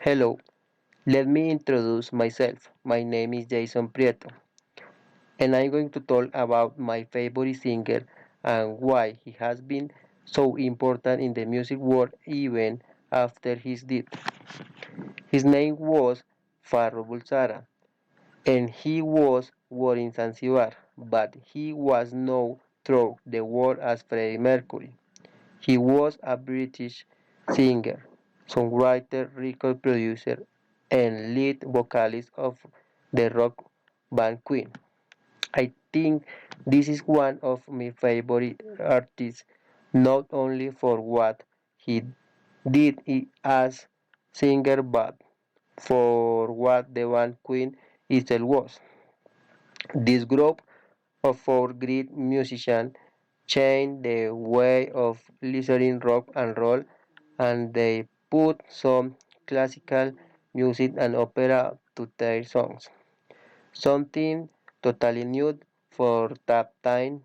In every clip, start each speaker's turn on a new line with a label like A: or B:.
A: Hello, let me introduce myself. My name is Jason Prieto, and I'm going to talk about my favorite singer and why he has been so important in the music world even after his death. His name was Farro Bulsara, and he was born in Zanzibar, but he was known throughout the world as Freddie Mercury. He was a British singer, songwriter, record producer, and lead vocalist of the rock band Queen. I think this is one of my favorite artists, not only for what he did as singer, but for what the band Queen itself was. This group of four great musicians changed the way of listening rock and roll, and they put some classical music and opera to their songs. Something totally new for that time.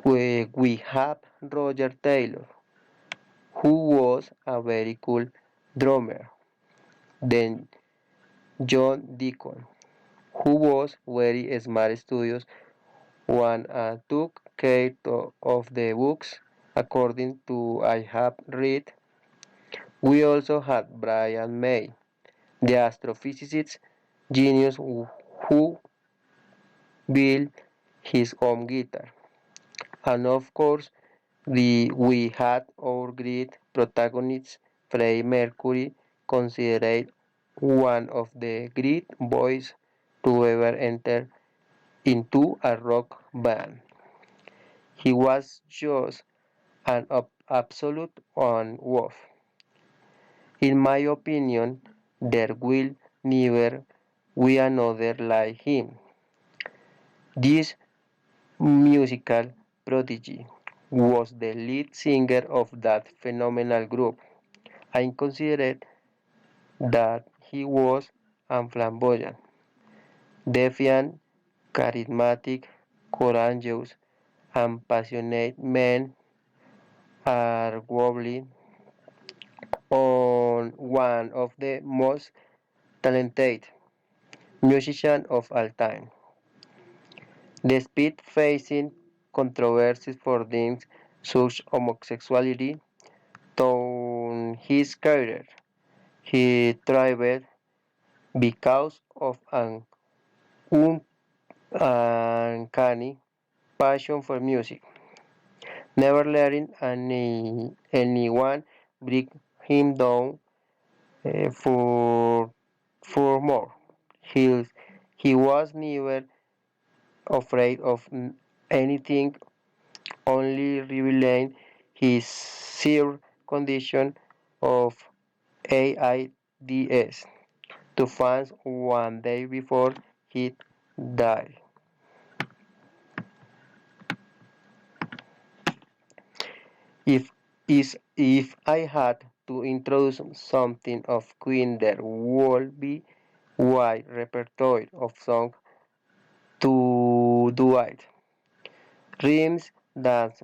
A: We have Roger Taylor, who was a very cool drummer. Then John Deacon, who was very smart studios one took care of the books according to I have read. We also had Brian May, the astrophysicist genius who built his own guitar. And of course, we had our great protagonist, Freddie Mercury, considered one of the great boys to ever enter into a rock band. He was just an absolute on wolf. In my opinion, there will never be another like him. This musical prodigy was the lead singer of that phenomenal group. I considered that he was a flamboyant, defiant, charismatic, courageous, and passionate man, arguably on one of the most talented musicians of all time. Despite facing controversies for things such homosexuality through his career, he thrived because of an uncanny passion for music, never letting anyone bring him down for more. He, he was never afraid of anything, only revealing his severe condition of AIDS to fans one day before he died. If if I had to introduce something of Queen, there would be wide repertoire of songs to do it. Rhymes that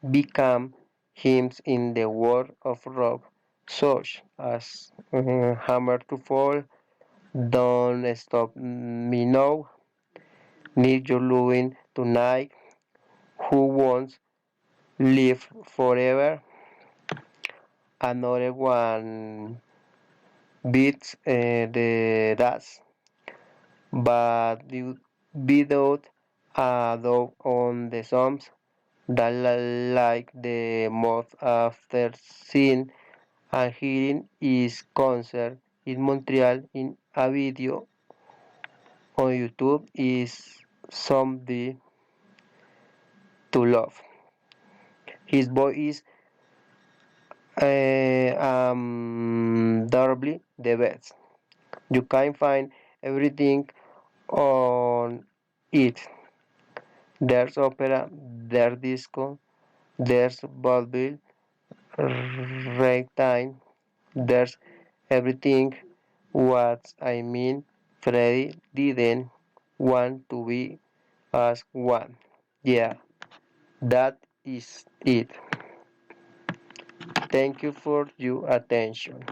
A: become hymns in the world of rock, such as Hammer to Fall, Don't Stop Me Now, Need Your Loving Tonight, Who Wants Live Forever. Another one beats the dance, but without a doubt on the songs that like the most after seeing and hearing his concert in Montreal in a video on YouTube is something to love. His voice is durably the best. You can find everything on it. There's opera, there's disco, there's vaudeville, ragtime, there's everything. What I mean, Freddy didn't want to be as one. Yeah, that is it. Thank you for your attention.